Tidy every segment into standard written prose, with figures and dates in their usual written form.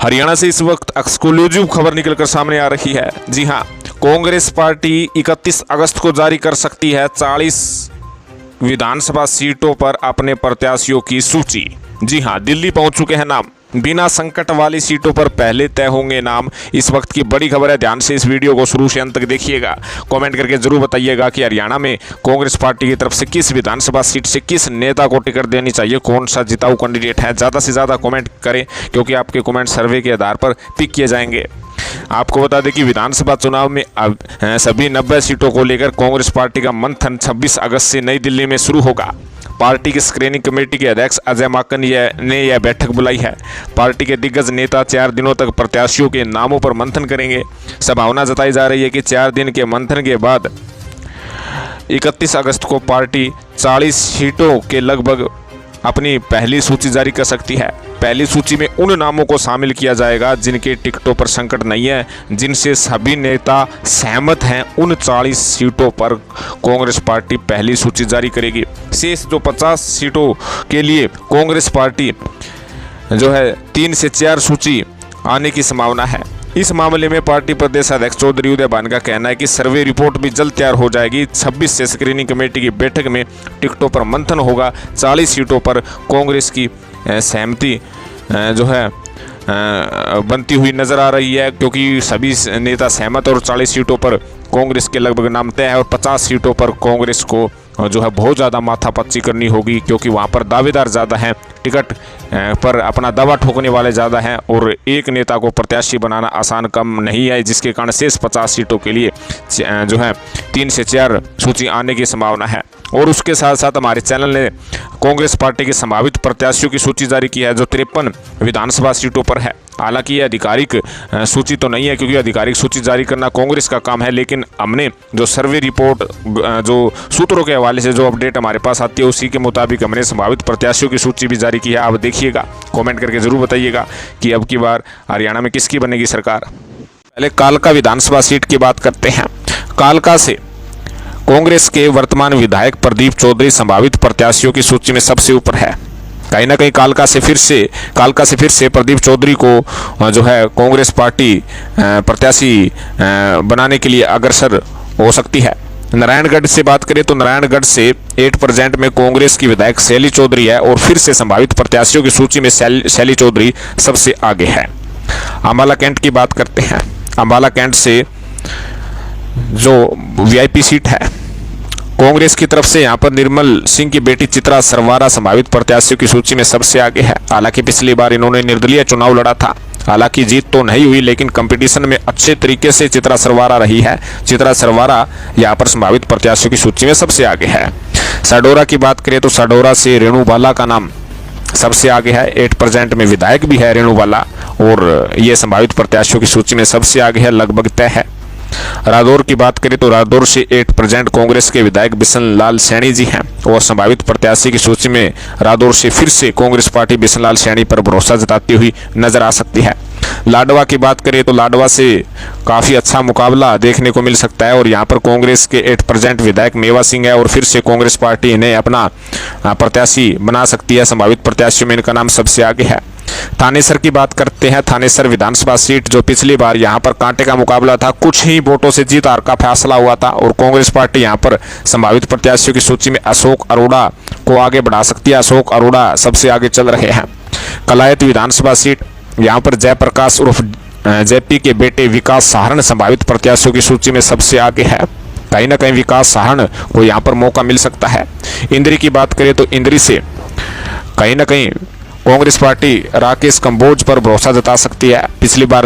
हरियाणा से इस वक्त एक्सक्लूसिव खबर निकलकर सामने आ रही है। जी हां, कांग्रेस पार्टी 31 अगस्त को जारी कर सकती है 40 विधानसभा सीटों पर अपने प्रत्याशियों की सूची। जी हां, दिल्ली पहुंच चुके हैं नाम। बिना संकट वाली सीटों पर पहले तय होंगे नाम। इस वक्त की बड़ी खबर है, ध्यान से इस वीडियो को शुरू से अंत तक देखिएगा। कमेंट करके जरूर बताइएगा कि हरियाणा में कांग्रेस पार्टी की तरफ से किस विधानसभा सीट से किस नेता को टिकट देनी चाहिए, कौन सा जिताऊ कैंडिडेट है। ज़्यादा से ज़्यादा कमेंट करें क्योंकि आपके कमेंट सर्वे के आधार पर पिक किए जाएंगे। आपको बता दें कि विधानसभा चुनाव में सभी 90 सीटों को लेकर कांग्रेस पार्टी का मंथन 26 अगस्त से नई दिल्ली में शुरू होगा। पार्टी की स्क्रीनिंग कमेटी के अध्यक्ष अजय माकन ने यह बैठक बुलाई है। पार्टी के दिग्गज नेता 4 दिनों तक प्रत्याशियों के नामों पर मंथन करेंगे। संभावना जताई जा रही है कि 4 दिन के मंथन के बाद 31 अगस्त को पार्टी 40 सीटों के लगभग अपनी पहली सूची जारी कर सकती है। पहली सूची में उन नामों को शामिल किया जाएगा जिनके टिकटों पर संकट नहीं है, जिनसे सभी नेता सहमत हैं। उन 40 सीटों पर कांग्रेस पार्टी पहली सूची जारी करेगी। शेष जो 50 सीटों के लिए कांग्रेस पार्टी जो है 3 से 4 सूची आने की संभावना है। इस मामले में पार्टी प्रदेश अध्यक्ष चौधरी उदय भान का कहना है कि सर्वे रिपोर्ट भी जल्द तैयार हो जाएगी। 26 से स्क्रीनिंग कमेटी की बैठक में टिकटों पर मंथन होगा। 40 सीटों पर कांग्रेस की सहमति जो है बनती हुई नजर आ रही है, क्योंकि सभी नेता सहमत और 40 सीटों पर कांग्रेस के लगभग नाम तय है और 50 सीटों पर कांग्रेस को जो है बहुत ज़्यादा माथापच्ची करनी होगी, क्योंकि वहाँ पर दावेदार ज़्यादा हैं, टिकट पर अपना दावा ठोकने वाले ज़्यादा हैं और एक नेता को प्रत्याशी बनाना आसान कम नहीं है, जिसके कारण शेष 50 सीटों के लिए जो है 3 से 4 सूची आने की संभावना है। और उसके साथ साथ हमारे चैनल ने कांग्रेस पार्टी के संभावित प्रत्याशियों की सूची जारी की है जो 53 विधानसभा सीटों पर है। हालांकि ये आधिकारिक सूची तो नहीं है, क्योंकि आधिकारिक सूची जारी करना कांग्रेस का काम है, लेकिन हमने जो सर्वे रिपोर्ट जो सूत्रों के हवाले से जो अपडेट हमारे पास आती है उसी के मुताबिक हमने संभावित प्रत्याशियों की सूची भी जारी की है। आप देखिएगा, कमेंट करके जरूर बताइएगा कि अब की बार हरियाणा में किसकी बनेगी सरकार। पहले कालका विधानसभा सीट की बात करते हैं। कालका से कांग्रेस के वर्तमान विधायक प्रदीप चौधरी संभावित प्रत्याशियों की सूची में सबसे ऊपर है। कहीं ना कहीं कालका से फिर से प्रदीप चौधरी को जो है कांग्रेस पार्टी प्रत्याशी बनाने के लिए अग्रसर हो सकती है। नारायणगढ़ से बात करें तो नारायणगढ़ से 8% में कांग्रेस की विधायक शैली चौधरी है और फिर से संभावित प्रत्याशियों की सूची में शैली चौधरी सबसे आगे है। अंबाला कैंट की बात करते हैं। अंबाला कैंट से जो वीआईपी सीट है कांग्रेस की तरफ से यहाँ पर निर्मल सिंह की बेटी चित्रा सरवारा संभावित प्रत्याशियों की सूची में सबसे आगे है। हालांकि पिछली बार इन्होंने निर्दलीय चुनाव लड़ा था, हालांकि जीत तो नहीं हुई, लेकिन कंपटीशन में अच्छे तरीके से चित्रा सरवारा रही है। चित्रा सरवारा यहाँ पर संभावित प्रत्याशियों की सूची में सबसे आगे है। साडोरा की बात करें तो साडोरा से रेणु बाला का नाम सबसे आगे है। 8% में विधायक भी है रेणु बाला और ये संभावित प्रत्याशियों की सूची में सबसे आगे है, लगभग तय है। रादौर की बात करें तो रादौर से 8% कांग्रेस के विधायक बिशन लाल सैनी जी हैं और संभावित प्रत्याशी की सूची में रादौर से फिर से कांग्रेस पार्टी बिशन लाल सैनी पर भरोसा जताती हुई नजर आ सकती है। लाडवा की बात करें तो लाडवा से काफ़ी अच्छा मुकाबला देखने को मिल सकता है और यहाँ पर कांग्रेस के 8% विधायक मेवा सिंह है और फिर से कांग्रेस पार्टी इन्हें अपना प्रत्याशी बना सकती है। संभावित प्रत्याशियों में इनका नाम सबसे आगे है। थानेसर की बात करते हैं। थानेसर विधानसभा सीट जो पिछली बार यहाँ पर कांटे का मुकाबला था, कुछ ही वोटों से जीत हार का फैसला हुआ था और कांग्रेस पार्टी यहाँ पर संभावित प्रत्याशियों की सूची में अशोक अरोड़ा को आगे बढ़ा सकती है। अशोक अरोड़ा सबसे आगे चल रहे हैं। कलायत विधानसभा सीट, यहाँ पर जयप्रकाश उर्फ जेपी के बेटे विकास साहरण संभावित प्रत्याशियों की सूची में सबसे आगे है। कहीं ना कहीं विकास साहरण को यहाँ पर मौका मिल सकता है। इंद्री की बात करें तो इंद्री से कहीं ना कहीं कांग्रेस पार्टी राकेश कंबोज पर भरोसा जता सकती है। पिछली बार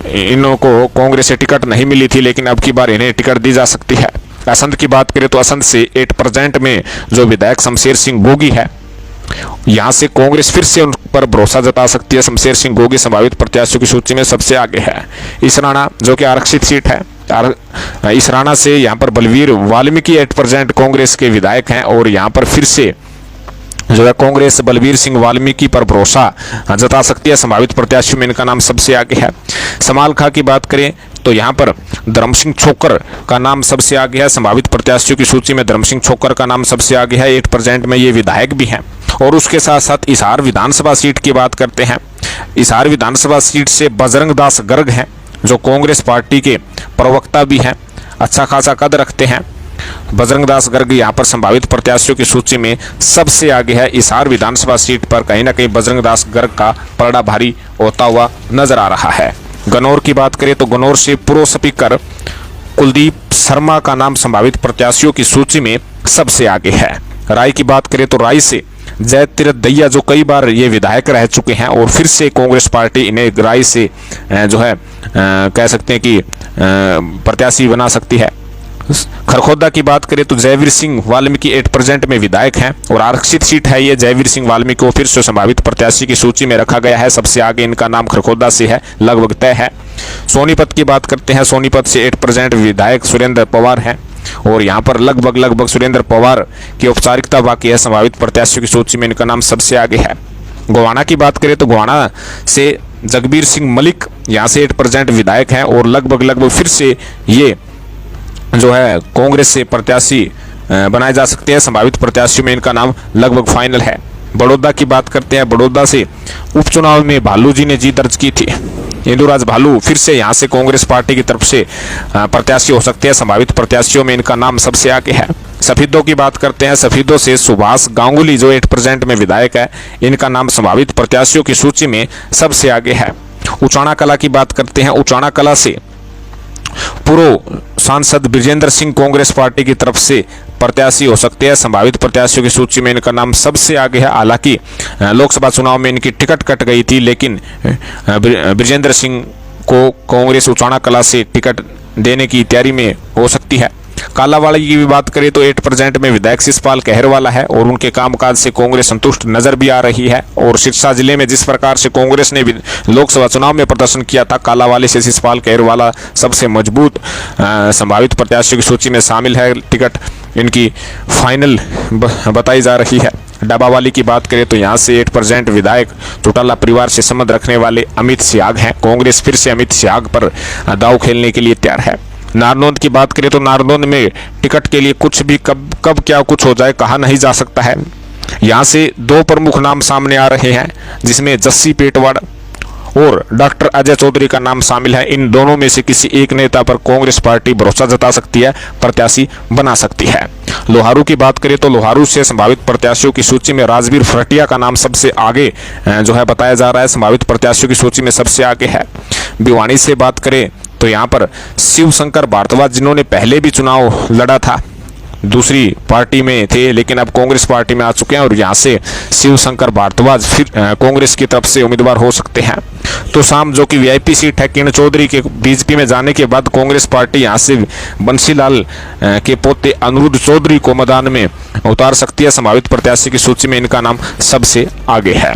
इन्हों को कांग्रेस से टिकट नहीं मिली थी, लेकिन अब की बार इन्हें टिकट दी जा सकती है। असंध की बात करें तो असंध से 8% में जो विधायक शमशेर सिंह गोगी है, यहाँ से कांग्रेस फिर से उन पर भरोसा जता सकती है। शमशेर सिंह गोगी संभावित प्रत्याशियों की सूची में सबसे आगे है। इसराना जो कि आरक्षित सीट है, इसराना से यहाँ पर बलवीर वाल्मीकि 8% कांग्रेस के विधायक हैं और यहाँ पर फिर से जो है कांग्रेस बलवीर सिंह वाल्मीकि पर भरोसा जता सकती है। संभावित प्रत्याशियों में इनका नाम सबसे आगे है। समालखा की बात करें तो यहाँ पर धर्म सिंह छोकर का नाम सबसे आगे है। संभावित प्रत्याशियों की सूची में धर्म सिंह छोकर का नाम सबसे आगे है। 8% में ये विधायक भी हैं। और उसके साथ साथ हिसार विधानसभा सीट की बात करते हैं। हिसार विधानसभा सीट से बजरंग दास गर्ग हैं, जो कांग्रेस पार्टी के प्रवक्ता भी हैं, अच्छा खासा कद रखते हैं। बजरंग दास गर्ग यहाँ पर संभावित प्रत्याशियों की सूची में सबसे आगे है। हिसार विधानसभा सीट पर कहीं ना कहीं बजरंग दास गर्ग का पलड़ा भारी होता हुआ नजर आ रहा है। गन्नौर की बात करें तो गन्नौर से पूर्व स्पीकर कुलदीप शर्मा का नाम संभावित प्रत्याशियों की सूची में सबसे आगे है। राय की बात करें तो राय से जय तीरथ दहिया, जो कई बार ये विधायक रह चुके हैं और फिर से कांग्रेस पार्टी इन्हें राय से जो है कह सकते हैं कि प्रत्याशी बना सकती है। खरखोदा की बात करें तो जयवीर सिंह वाल्मीकि 8% में विधायक हैं और आरक्षित सीट है ये। जयवीर सिंह वाल्मीकि को फिर से संभावित प्रत्याशी की सूची में रखा गया है। सबसे आगे इनका नाम खरखोदा से है, लगभग तय है। सोनीपत की बात करते हैं, सोनीपत से 8% विधायक सुरेंद्र पवार हैं और यहाँ पर लगभग सुरेंद्र पवार की औपचारिकता बाकी है। संभावित प्रत्याशियों की सूची में इनका नाम सबसे आगे है। गोवाना की बात करें तो गोवाना से जगबीर सिंह मलिक यहाँ से 8% विधायक हैं और लगभग फिर से ये जो है कांग्रेस से प्रत्याशी बनाए जा सकते हैं। संभावित प्रत्याशियों में इनका नाम लगभग फाइनल है। बड़ौदा की बात करते हैं, बड़ौदा से उपचुनाव में भालू जी ने जीत दर्ज की थी। इंदुराज भालू फिर से यहां से कांग्रेस पार्टी की तरफ से प्रत्याशी हो सकते हैं। संभावित प्रत्याशियों में इनका नाम सबसे आगे है। सफीदों की बात करते हैं, सफीदों से सुभाष गांगुली जो 8% में विधायक है, इनका नाम संभावित प्रत्याशियों की सूची में सबसे आगे है। उचाना कला की बात करते हैं, उचाना कला से पूर्व सांसद ब्रिजेंद्र सिंह कांग्रेस पार्टी की तरफ से प्रत्याशी हो सकते हैं। संभावित प्रत्याशियों की सूची में इनका नाम सबसे आगे है। हालांकि लोकसभा चुनाव में इनकी टिकट कट गई थी, लेकिन ब्रिजेंद्र सिंह को कांग्रेस उचाना कला से टिकट देने की तैयारी में हो सकती है। कालावाड़ी की भी बात करें तो 8% में विधायक शिषपाल कहरवाला है और उनके कामकाज से कांग्रेस संतुष्ट नजर भी आ रही है। और सिरसा जिले में जिस प्रकार से कांग्रेस ने लोकसभा चुनाव में प्रदर्शन किया था, कालावाली से शिषपाल कहरवाला सबसे मजबूत संभावित प्रत्याशियों की सूची में शामिल है। टिकट इनकी फाइनल बताई जा रही है। डबावाली की बात करें तो यहाँ से 8% विधायक चौटाला परिवार से संबंध रखने वाले अमित सियाग हैं। कांग्रेस फिर से अमित सियाग पर दांव खेलने के लिए तैयार है। नारनौंद की बात करें तो नारनौंद में टिकट के लिए कुछ भी कब क्या कुछ हो जाए कहा नहीं जा सकता है। यहाँ से 2 प्रमुख नाम सामने आ रहे हैं, जिसमें जस्सी पेटवाड़ और डॉक्टर अजय चौधरी का नाम शामिल है। इन दोनों में से किसी एक नेता पर कांग्रेस पार्टी भरोसा जता सकती है, प्रत्याशी बना सकती है। लोहारू की बात करें तो लोहारू से संभावित प्रत्याशियों की सूची में राजवीर फरटिया का नाम सबसे आगे जो है बताया जा रहा है। संभावित प्रत्याशियों की सूची में सबसे आगे है। भिवानी से बात करें तो यहाँ पर शिव शंकर भारद्वाज, जिन्होंने पहले भी चुनाव लड़ा था, दूसरी पार्टी में थे लेकिन अब कांग्रेस पार्टी में आ चुके हैं और यहाँ से शिव शंकर भारद्वाज फिर कांग्रेस की तरफ से उम्मीदवार हो सकते हैं। तो शाम जो कि वीआईपी सीट है, किरण चौधरी के बीजेपी में जाने के बाद कांग्रेस पार्टी यहाँ से बंसीलाल के पोते अनिरुद्ध चौधरी को मैदान में उतार सकती है। संभावित प्रत्याशी की सूची में इनका नाम सबसे आगे है।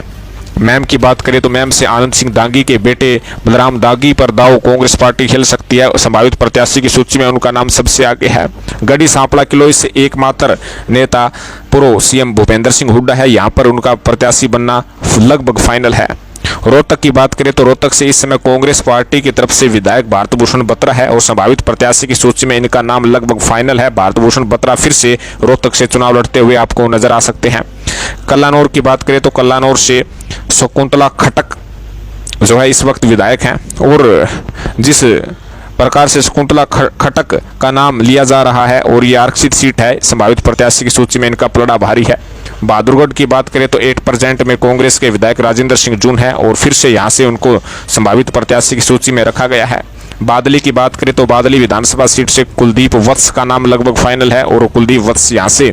मैम की बात करें तो मैम से आनंद सिंह दागी के बेटे बलराम दागी पर दाव कांग्रेस पार्टी खेल सकती है। संभावित प्रत्याशी की सूची में उनका नाम सबसे आगे है। गढ़ी सांपला किलोई से एकमात्र नेता पूर्व सीएम भूपेंद्र सिंह हुड्डा है। यहाँ पर उनका प्रत्याशी बनना लगभग फाइनल है। रोहतक की बात करें तो रोहतक से इस समय कांग्रेस पार्टी की तरफ से विधायक भारत भूषण बत्रा है और संभावित प्रत्याशी की सूची में इनका नाम लगभग फाइनल है। भारत भूषण बत्रा फिर से रोहतक से चुनाव लड़ते हुए आपको नजर आ सकते हैं। कल्लानौर की बात करें तो कल्लानौर से शकुंतला खटक जो है इस वक्त विधायक हैं और जिस प्रकार से शकुंतला खटक का नाम लिया जा रहा है और ये आरक्षित सीट है, संभावित प्रत्याशी की सूची में इनका पलड़ा भारी है। बहादुरगढ़ की बात करें तो 8% में कांग्रेस के विधायक राजेंद्र सिंह जून है और फिर से यहाँ से उनको संभावित प्रत्याशी की सूची में रखा गया है। बादली की बात करें तो बादली विधानसभा सीट से कुलदीप वत्स का नाम लगभग फाइनल है और कुलदीप वत्स यहाँ से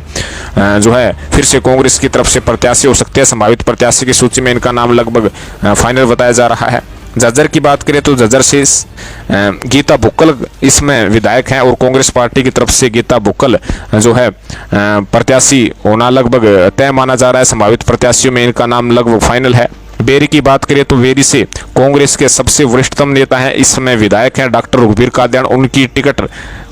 जो है फिर से कांग्रेस की तरफ से प्रत्याशी हो सकते हैं। संभावित प्रत्याशी की सूची में इनका नाम लगभग फाइनल बताया जा रहा है। झज्जर की बात करें तो झज्जर से गीता बुक्कल इसमें विधायक हैं और कांग्रेस पार्टी की तरफ से गीता बुक्कल जो है प्रत्याशी होना लगभग तय माना जा रहा है। संभावित प्रत्याशियों में इनका नाम लगभग फाइनल है। बेरी की बात करें तो बेरी से कांग्रेस के सबसे वरिष्ठतम नेता हैं, इस समय विधायक हैं डॉक्टर रघुवीर कादियान। उनकी टिकट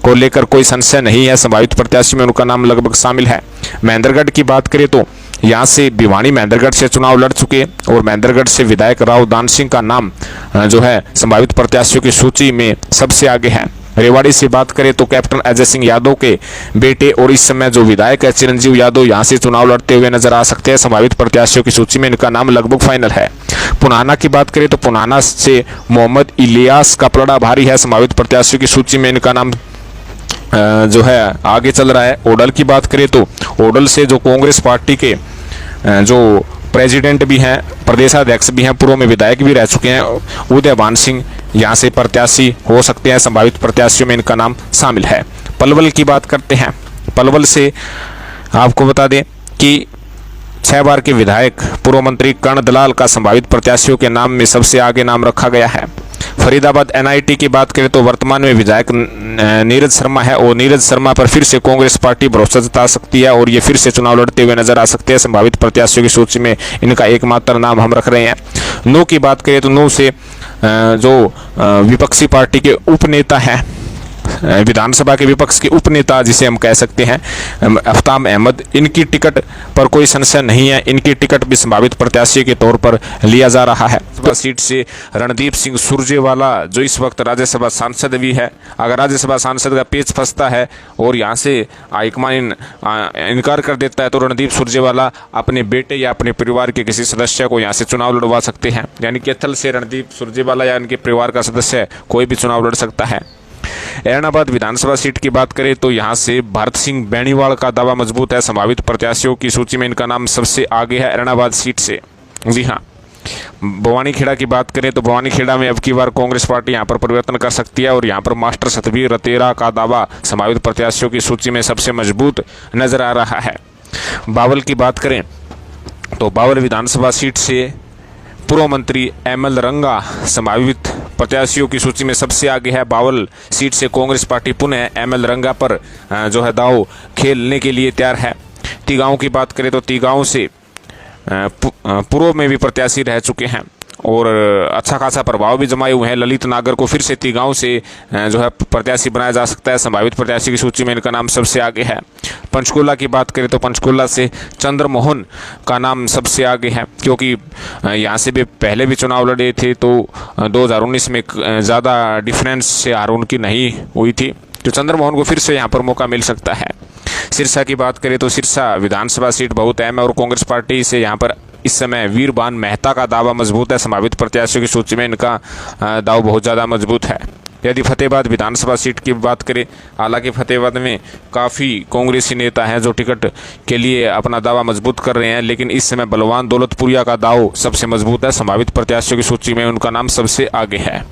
को लेकर कोई संशय नहीं है। संभावित प्रत्याशी में उनका नाम लगभग शामिल है। महेंद्रगढ़ की बात करें तो यहाँ से भिवानी महेंद्रगढ़ से चुनाव लड़ चुके और महेंद्रगढ़ से विधायक राव दान सिंह का नाम जो है संभावित प्रत्याशियों की सूची में सबसे आगे है। रेवाड़ी से बात करें तो कैप्टन अजय सिंह यादव के बेटे और इस समय जो विधायक है चिरंजीव यादव यहाँ से चुनाव लड़ते हुए नजर आ सकते हैं। संभावित प्रत्याशियों की सूची में इनका नाम लगभग फाइनल है। पुनाना की बात करें तो पुनाना से मोहम्मद इलियास का पलड़ा भारी है, संभावित प्रत्याशियों की सूची में इनका नाम जो है आगे चल रहा है। ओडल की बात करें तो ओडल से जो कांग्रेस पार्टी के जो प्रेसिडेंट भी हैं, प्रदेशाध्यक्ष भी हैं, पूर्व में विधायक भी रह चुके हैं, उदयभान सिंह यहाँ से प्रत्याशी हो सकते हैं, संभावित प्रत्याशियों में इनका नाम शामिल है। पलवल की बात करते हैं। पलवल से आपको बता दें कि 6 बार के विधायक पूर्व मंत्री कर्ण दलाल का संभावित प्रत्याशियों के नाम में सबसे आगे नाम रखा गया है। फरीदाबाद एनआईटी की बात करें तो वर्तमान में विधायक नीरज शर्मा है और नीरज शर्मा पर फिर से कांग्रेस पार्टी भरोसा जता सकती है और ये फिर से चुनाव लड़ते हुए नजर आ सकते हैं। संभावित प्रत्याशियों की सूची में इनका एकमात्र नाम हम रख रहे हैं। नू की बात करें तो नू से जो विपक्षी पार्टी के उपनेता हैं, विधानसभा के विपक्ष के उपनेता जिसे हम कह सकते हैं, आफ्ताब अहमद, इनकी टिकट पर कोई संशय नहीं है, इनकी टिकट भी संभावित प्रत्याशी के तौर पर लिया जा रहा है। सीट से रणदीप सिंह सुरजेवाला जो इस वक्त राज्यसभा सांसद भी है, अगर राज्यसभा सांसद का पेच फंसता है और यहाँ से हाईकमान इनकार कर देता है तो रणदीप सुरजेवाला अपने बेटे या अपने परिवार के किसी सदस्य को यहाँ से चुनाव लड़वा सकते हैं। यानी कैथल से रणदीप सुरजेवाला या इनके परिवार का सदस्य कोई भी चुनाव लड़ सकता है। एर्नाबाद विधानसभा सीट की बात करें तो यहाँ से भारत सिंह बेनीवाल का दावा मजबूत है, संभावित प्रत्याशियों की सूची में इनका नाम सबसे आगे है एर्नाबाद सीट से। जी हाँ, भवानीखेड़ा की बात करें तो भवानीखेड़ा में अब की बार कांग्रेस पार्टी यहाँ पर परिवर्तन कर सकती है और यहाँ पर मास्टर सतबीर रतेरा का दावा संभावित प्रत्याशियों की सूची में सबसे मजबूत नजर आ रहा है। बावल की बात करें तो बावल विधानसभा सीट से पूर्व मंत्री एमएल रंगा संभावित प्रत्याशियों की सूची में सबसे आगे है। बावल सीट से कांग्रेस पार्टी पुनः एमएल रंगा पर जो है दाव खेलने के लिए तैयार है। तीगांव की बात करें तो तीगांव से पूर्व में भी प्रत्याशी रह चुके हैं और अच्छा खासा प्रभाव भी जमाए हुए हैं। ललित नागर को फिर से तीगांव से जो है प्रत्याशी बनाया जा सकता है, संभावित प्रत्याशी की सूची में इनका नाम सबसे आगे है। पंचकुला की बात करें तो पंचकुला से चंद्रमोहन का नाम सबसे आगे है, क्योंकि यहाँ से भी पहले भी चुनाव लड़े थे तो 2019 में ज़्यादा डिफरेंस से हार उनकी नहीं हुई थी, तो चंद्रमोहन को फिर से यहाँ पर मौका मिल सकता है। सिरसा की बात करें तो सिरसा विधानसभा सीट बहुत अहम है और कांग्रेस पार्टी से यहाँ पर इस समय वीरबान मेहता का दावा मजबूत है, संभावित प्रत्याशियों की सूची में इनका दाव बहुत ज़्यादा मजबूत है। यदि फतेहाबाद विधानसभा सीट की बात करें, हालांकि फतेहाबाद में काफ़ी कांग्रेसी नेता हैं जो टिकट के लिए अपना दावा मजबूत कर रहे हैं, लेकिन इस समय बलवान दौलतपुरिया का दाव सबसे मजबूत है, संभावित प्रत्याशियों की सूची में उनका नाम सबसे आगे है।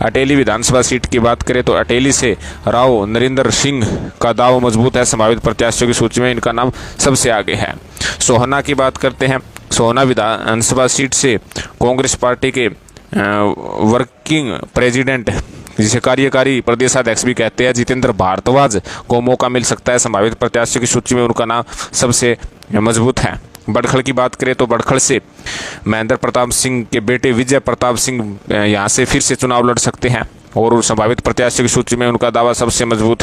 अटेली विधानसभा सीट की बात करें तो अटेली से राव नरेंद्र सिंह का दाव मजबूत है, संभावित प्रत्याशियों की सूची में इनका नाम सबसे आगे है। सोहना की बात करते हैं। सोहना विधानसभा सीट से कांग्रेस पार्टी के वर्किंग प्रेसिडेंट जिसे कार्यकारी प्रदेशाध्यक्ष भी कहते हैं जितेंद्र भारद्वाज को मौका मिल सकता है, संभावित प्रत्याशियों की सूची में उनका नाम सबसे मजबूत है। बड़खल की बात करें तो बड़खल से महेंद्र प्रताप सिंह के बेटे विजय प्रताप सिंह यहाँ से फिर से चुनाव लड़ सकते हैं और संभावित प्रत्याशियों की सूची में उनका दावा सबसे मजबूत है।